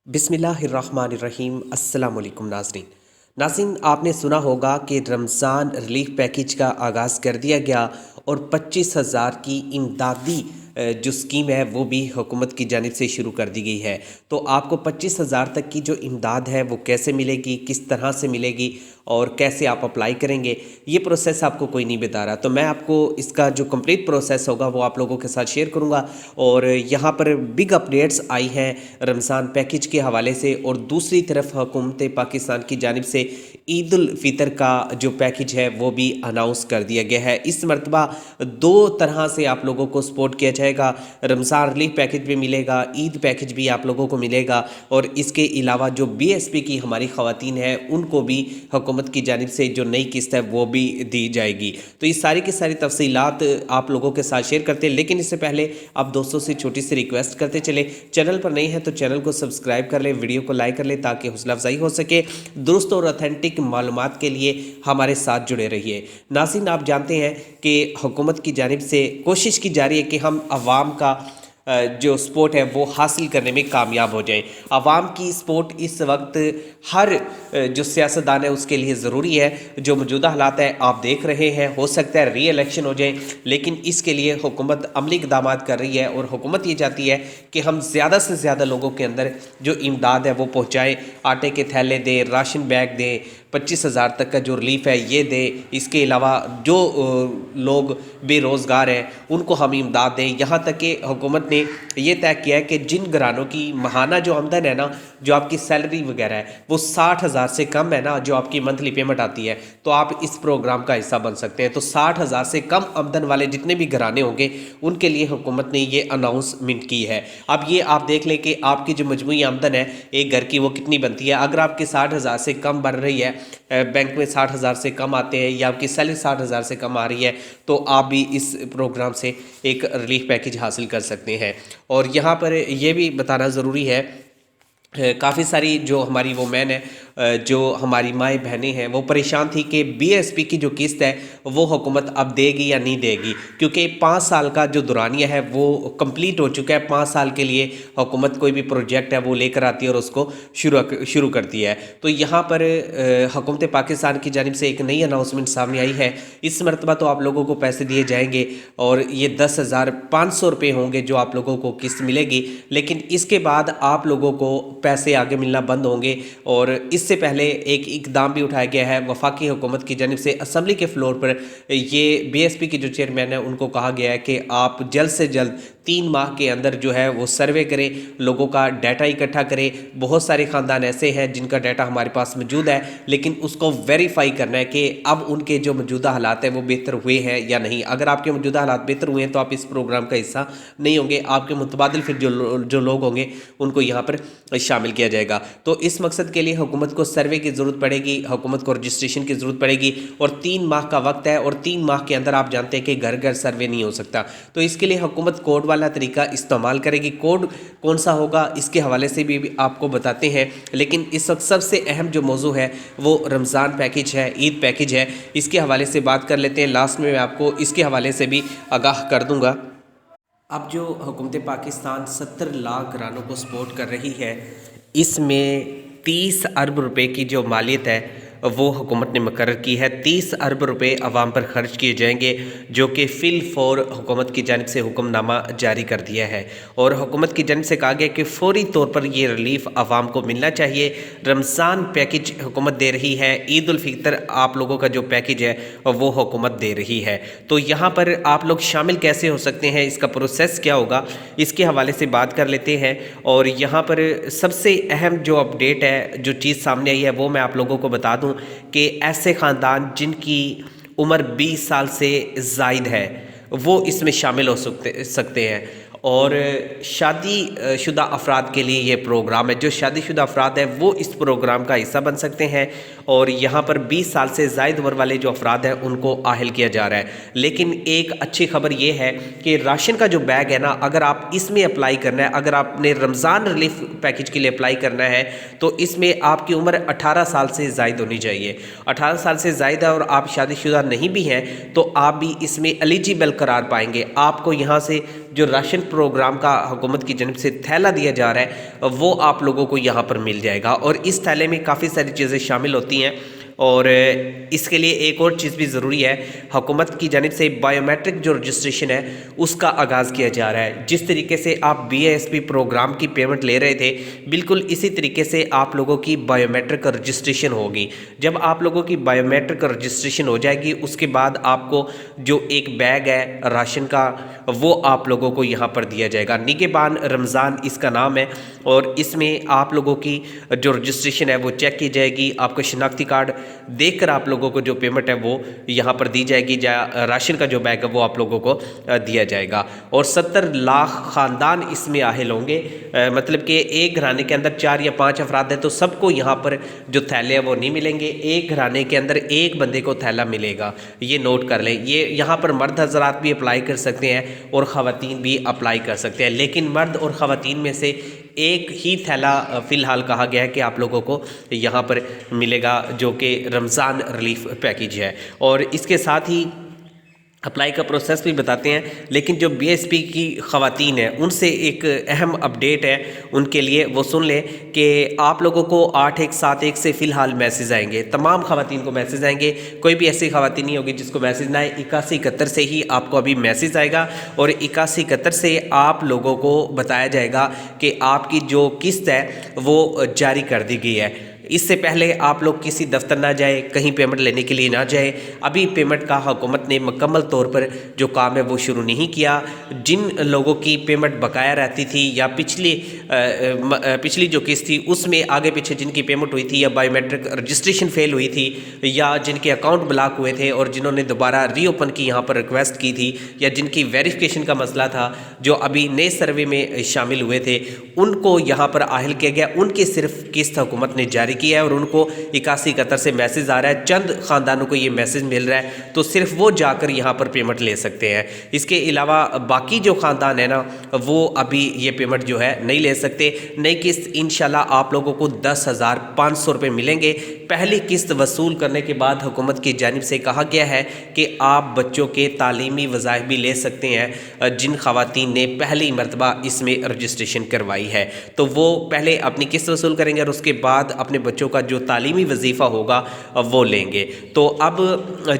बिस्मिल्लाहिर्रहमानिर्रहीम। अस्सलाम वालेकुम नाज़रीन, आपने सुना होगा कि रमज़ान रिलीफ पैकेज का आगाज़ कर दिया गया और 25,000 की इमदादी जो स्कीम है वो भी हुकूमत की जानिब से शुरू कर दी गई है। तो आपको 25,000 तक की जो इमदाद है वो कैसे मिलेगी, किस तरह से मिलेगी और कैसे आप अप्लाई करेंगे, ये प्रोसेस आपको कोई नहीं बता रहा। तो मैं आपको इसका जो कंप्लीट प्रोसेस होगा वो आप लोगों के साथ शेयर करूंगा। और यहाँ पर बिग अपडेट्स आई हैं रमज़ान पैकेज के हवाले से, और दूसरी तरफ हुकूमत पाकिस्तान की जानिब से ईद उल फितर का जो पैकेज है वो भी अनाउंस कर दिया गया है। इस मरतबा दो तरह से आप लोगों को सपोर्ट किया जाएगा। रमज़ान रिलीफ पैकेज भी मिलेगा, ईद पैकेज भी आप लोगों को मिलेगा, और इसके अलावा जो BSP की हमारी ख़वातीन हैं उनको भी हुकूमत की जानिब से जो नई किस्त है वो भी दी जाएगी। तो ये सारी की सारी तफसीलात आप लोगों के साथ शेयर करते हैं, लेकिन इससे पहले आप दोस्तों से छोटी सी रिक्वेस्ट करते चले, चैनल पर नए हैं तो चैनल को सब्सक्राइब कर ले, वीडियो को लाइक कर ले ताकि हौसला अफजाई हो सके। दुरुस्त और ऑथेंटिक मालूमात के लिए हमारे साथ जुड़े रहिए। नाज़रीन, आप जानते हैं कि हुकूमत की जानिब से कोशिश की जा रही है कि हम अवाम का जो सपोर्ट है वो हासिल करने में कामयाब हो जाए। आवाम की सपोर्ट इस वक्त हर जो सियासतदान है उसके लिए ज़रूरी है। जो मौजूदा हालात है आप देख रहे हैं, हो सकता है री इलेक्शन हो जाए, लेकिन इसके लिए हुकूमत अमली इक़दाम कर रही है और हुकूमत ये चाहती है कि हम ज़्यादा से ज़्यादा लोगों के अंदर जो इमदाद है वो पहुँचाएँ। आटे के थैले दें, राशन बैग दें, 25,000 तक का जो रिलीफ है ये दे। इसके अलावा जो लोग बेरोज़गार हैं उनको हम इमदाद दें। यहाँ तक कि हुकूमत ने ये तय किया है कि जिन घरानों की माहाना जो आमदन है ना, जो आपकी सैलरी वगैरह है वो 60,000 से कम है ना, जो आपकी मंथली पेमेंट आती है, तो आप इस प्रोग्राम का हिस्सा बन सकते हैं। तो 60,000 से कम आमदन वाले जितने भी घराने होंगे उनके लिए हुकूमत ने ये अनाउंसमेंट की है। अब ये आप देख लें कि आपकी जो मजमूई आमदन है एक घर की वो कितनी बनती है। अगर आपकी 60,000 से कम बन रही है, बैंक में 60,000 से कम आते हैं, या आपकी सैलरी 60,000 से कम आ रही है, तो आप भी इस प्रोग्राम से एक रिलीफ पैकेज हासिल कर सकते हैं। और यहाँ पर यह भी बताना ज़रूरी है, काफ़ी सारी जो हमारी वोमेन है, जो हमारी माएँ बहनें हैं, वो परेशान थी कि BSP की जो किस्त है वो हुकूमत अब देगी या नहीं देगी, क्योंकि 5 साल का जो दुरानिया है वो कंप्लीट हो चुका है। 5 साल के लिए हुकूमत कोई भी प्रोजेक्ट है वो लेकर आती है और उसको शुरू करती है। तो यहाँ पर हुकूमत पाकिस्तान की जानिब से एक नई अनाउंसमेंट सामने आई है। इस मरतबा तो आप लोगों को पैसे दिए जाएंगे और ये 10,500 रुपये होंगे जो आप लोगों को किस्त मिलेगी, लेकिन इसके बाद आप लोगों को पैसे आगे मिलना बंद होंगे। और इससे पहले एक इकदाम भी उठाया गया है वफाकी हुकूमत की जानिब से। असम्बली के फ्लोर पर ये BSP के जो चेयरमैन है उनको कहा गया है कि आप जल्द से जल्द 3 माह के अंदर जो है वो सर्वे करें, लोगों का डाटा इकट्ठा करें। बहुत सारे ख़ानदान ऐसे हैं जिनका डाटा हमारे पास मौजूद है, लेकिन उसको वेरीफाई करना है कि अब उनके जो मौजूदा हालात हैं वो बेहतर हुए हैं या नहीं। अगर आपके मौजूदा हालात बेहतर हुए हैं तो आप इस प्रोग्राम का हिस्सा नहीं होंगे। आपके मुतबादिल फिर जो लोग होंगे उनको यहाँ पर शामिल किया जाएगा। तो इस मकसद के लिए हुकूमत को सर्वे की ज़रूरत पड़ेगी, हुकूमत को रजिस्ट्रेशन की ज़रूरत पड़ेगी, और 3 माह का वक्त है, और 3 माह के अंदर आप जानते हैं कि घर घर सर्वे नहीं हो सकता। तो इसके लिए हुकूमत कोड वाला तरीका इस्तेमाल करेगी। कोड कौन सा होगा इसके हवाले से भी आपको बताते हैं, लेकिन इस वक्त सबसे अहम जो मौजू है वो रमज़ान पैकेज है, ईद पैकेज है। इसके हवाले से बात कर लेते हैं। लास्ट में मैं आपको इसके हवाले से भी आगाह कर दूँगा। अब जो हुकूमत पाकिस्तान 70 लाख घरानों को सपोर्ट कर रही है, इसमें 30 अरब रुपए की जो मालियत है वो हुकूमत ने मुकर्रर की है। 30 अरब रुपए आवाम पर खर्च किए जाएंगे, जो कि फिल फौर हुकूमत की जानिब से हुक्मनामा जारी कर दिया है। और हुकूमत की जानिब से कहा गया कि फौरी तौर पर ये रिलीफ आवाम को मिलना चाहिए। रमज़ान पैकेज हुकूमत दे रही है, ईद उल फितर आप लोगों का जो पैकेज है वो हुकूमत दे रही है। तो यहाँ पर आप लोग शामिल कैसे हो सकते हैं, इसका प्रोसेस क्या होगा, इसके हवाले से बात कर लेते हैं। और यहाँ पर सबसे अहम जो अपडेट है, जो चीज़ सामने आई है, वो मैं आप लोगों को बता दूं कि ऐसे ख़ानदान जिनकी उम्र 20 साल से ज़ायद है वो इसमें शामिल हो सकते हैं। और शादी शुदा अफराद के लिए ये प्रोग्राम है। जो शादीशुदा अफराद हैं वो इस प्रोग्राम का हिस्सा बन सकते हैं। और यहाँ पर 20 साल से ज़ायद उम्र वाले जो अफराद हैं उनको आहल किया जा रहा है। लेकिन एक अच्छी खबर ये है कि राशन का जो बैग है ना, अगर आप इसमें अप्लाई करना है, अगर आपने रमज़ान रिलीफ पैकेज के लिए अप्लाई करना है, तो इसमें आपकी उम्र 18 साल से ज़ायद होनी चाहिए। 18 साल से ज़ायद है और आप शादीशुदा नहीं भी हैं तो आप भी इसमें एलिजिबल करार पाएंगे। आपको यहाँ से जो राशन پروگرام کا حکومت کی جانب سے تھیلا دیا جا رہا ہے وہ آپ لوگوں کو یہاں پر مل جائے گا، اور اس تھیلے میں کافی ساری چیزیں شامل ہوتی ہیں۔ اور اس کے لیے ایک اور چیز بھی ضروری ہے، حکومت کی جانب سے بائیو میٹرک جو رجسٹریشن ہے اس کا آغاز کیا جا رہا ہے۔ جس طریقے سے آپ BISP پروگرام کی پیمنٹ لے رہے تھے، بالکل اسی طریقے سے آپ لوگوں کی بائیو میٹرک رجسٹریشن ہوگی۔ جب آپ لوگوں کی بائیو میٹرک رجسٹریشن ہو جائے گی، اس کے بعد آپ کو جو ایک بیگ ہے راشن کا وہ آپ لوگوں کو یہاں پر دیا جائے گا۔ نگہبان رمضان اس کا نام ہے، اور اس میں آپ لوگوں کی جو رجسٹریشن ہے وہ چیک کی جائے گی۔ آپ کا شناختی کارڈ دیکھ کر آپ لوگوں کو جو پیمنٹ ہے وہ یہاں پر دی جائے گی، راشن کا جو بیگ ہے وہ آپ لوگوں کو دیا جائے گا۔ اور 70 لاکھ خاندان اس میں اہل ہوں گے، مطلب کہ ایک گھرانے کے اندر 4 یا 5 افراد ہیں تو سب کو یہاں پر جو تھیلے ہیں وہ نہیں ملیں گے، ایک گھرانے کے اندر ایک بندے کو تھیلا ملے گا، یہ نوٹ کر لیں۔ یہ یہاں پر مرد حضرات بھی اپلائی کر سکتے ہیں اور خواتین بھی اپلائی کر سکتے ہیں، لیکن مرد اور خواتین میں سے ایک ہی تھیلا فی الحال کہا گیا ہے کہ آپ لوگوں کو یہاں پر ملے گا، جو کہ رمضان ریلیف پیکیج ہے۔ اور اس کے ساتھ ہی اپلائی کا پروسیس بھی بتاتے ہیں، لیکن جو BISP کی خواتین ہیں ان سے ایک اہم اپڈیٹ ہے ان کے لیے، وہ سن لیں کہ آپ لوگوں کو 8171 سے فی الحال میسیج آئیں گے، تمام خواتین کو میسیج آئیں گے، کوئی بھی ایسی خواتین نہیں ہوگی جس کو میسیج نہ آئے۔ 8171 سے ہی آپ کو ابھی میسیج آئے گا، اور 8171 سے آپ لوگوں کو بتایا جائے گا کہ آپ کی جو قسط ہے وہ جاری کر دی گئی ہے۔ اس سے پہلے آپ لوگ کسی دفتر نہ جائیں، کہیں پیمنٹ لینے کے لیے نہ جائیں، ابھی پیمنٹ کا حکومت نے مکمل طور پر جو کام ہے وہ شروع نہیں کیا۔ جن لوگوں کی پیمنٹ بقایا رہتی تھی یا پچھلی جو قسط تھی اس میں آگے پیچھے جن کی پیمنٹ ہوئی تھی، یا بائیو میٹرک رجسٹریشن فیل ہوئی تھی، یا جن کے اکاؤنٹ بلاک ہوئے تھے اور جنہوں نے دوبارہ ری اوپن کی یہاں پر ریکویسٹ کی تھی، یا جن کی ویریفیکیشن کا مسئلہ تھا، جو ابھی نئے سروے میں شامل ہوئے تھے، ان کو یہاں پر اہل کیا گیا۔ ان کی صرف قسط حکومت نے جاری کیا ہے، اور ان کو 8171 سے میسیج آ رہا ہے، چند خاندانوں کو یہ میسیج مل رہا ہے، تو صرف وہ جا کر یہاں پر پیمنٹ لے سکتے ہیں۔ اس کے علاوہ باقی جو خاندان ہیں نا وہ ابھی یہ پیمنٹ جو ہے نہیں لے سکتے۔ نئی قسط انشاءاللہ آپ لوگوں کو 10,500 روپے ملیں گے۔ پہلی قسط وصول کرنے کے بعد حکومت کی جانب سے کہا گیا ہے کہ آپ بچوں کے تعلیمی وظائف بھی لے سکتے ہیں جن خواتین نے پہلی مرتبہ اس میں رجسٹریشن کروائی ہے، تو وہ پہلے اپنی قسط وصول کریں گے اور اس کے بعد اپنے بچوں کا جو تعلیمی وظیفہ ہوگا وہ لیں گے۔ تو اب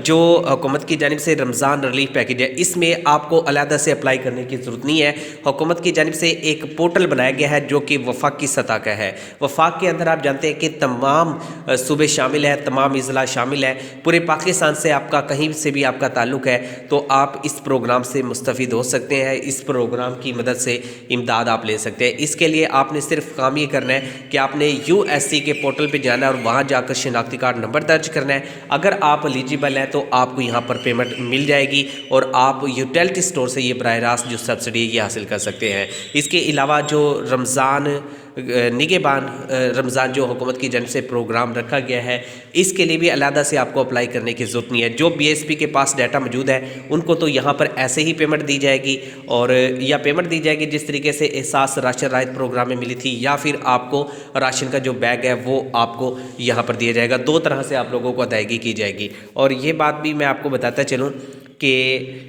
جو حکومت کی جانب سے رمضان ریلیف پیکیج ہے اس میں آپ کو علیحدہ سے اپلائی کرنے کی ضرورت نہیں ہے۔ حکومت کی جانب سے ایک پورٹل بنایا گیا ہے جو کہ وفاق کی سطح کا ہے۔ وفاق کے اندر آپ جانتے ہیں کہ تمام صوبے شامل ہیں، تمام اضلاع شامل ہیں، پورے پاکستان سے آپ کا کہیں سے بھی آپ کا تعلق ہے تو آپ اس پروگرام سے مستفید ہو سکتے ہیں، اس پروگرام کی مدد سے امداد آپ لے سکتے ہیں۔ اس کے لیے آپ نے صرف کام یہ کرنا ہے کہ آپ نے USC کے پورٹل پہ جانا ہے اور وہاں جا کر شناختی کارڈ نمبر درج کرنا ہے۔ اگر آپ ایلیجیبل ہیں تو آپ کو یہاں پر پیمنٹ مل جائے گی اور آپ یوٹیلٹی سٹور سے یہ براہ راست جو سبسڈی ہے یہ حاصل کر سکتے ہیں۔ اس کے علاوہ جو نگہبان رمضان جو حکومت کی جانب سے پروگرام رکھا گیا ہے اس کے لیے بھی علیحدہ سے آپ کو اپلائی کرنے کی ضرورت نہیں ہے۔ جو BISP کے پاس ڈیٹا موجود ہے ان کو تو یہاں پر ایسے ہی پیمنٹ دی جائے گی، اور یا پیمنٹ دی جائے گی جس طریقے سے احساس راشن رائت پروگرام میں ملی تھی، یا پھر آپ کو راشن کا جو بیگ ہے وہ آپ کو یہاں پر دیا جائے گا۔ دو طرح سے آپ لوگوں کو ادائیگی کی جائے گی۔ اور یہ بات بھی میں آپ کو بتاتا چلوں کہ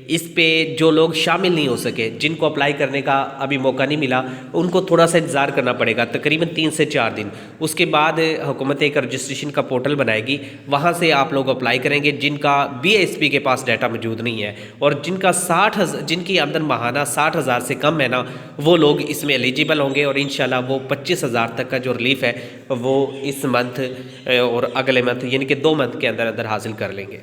اس پہ جو لوگ شامل نہیں ہو سکے، جن کو اپلائی کرنے کا ابھی موقع نہیں ملا، ان کو تھوڑا سا انتظار کرنا پڑے گا، تقریباً 3 سے 4 دن۔ اس کے بعد حکومت ایک رجسٹریشن کا پورٹل بنائے گی، وہاں سے آپ لوگ اپلائی کریں گے جن کا BISP کے پاس ڈیٹا موجود نہیں ہے، اور جن کی آمدن ماہانہ 60,000 سے کم ہے نا، وہ لوگ اس میں ایلیجیبل ہوں گے، اور انشاءاللہ وہ 25,000 تک کا جو ریلیف ہے وہ اس منتھ اور اگلے منتھ یعنی کہ 2 منتھ کے اندر حاصل کر لیں گے۔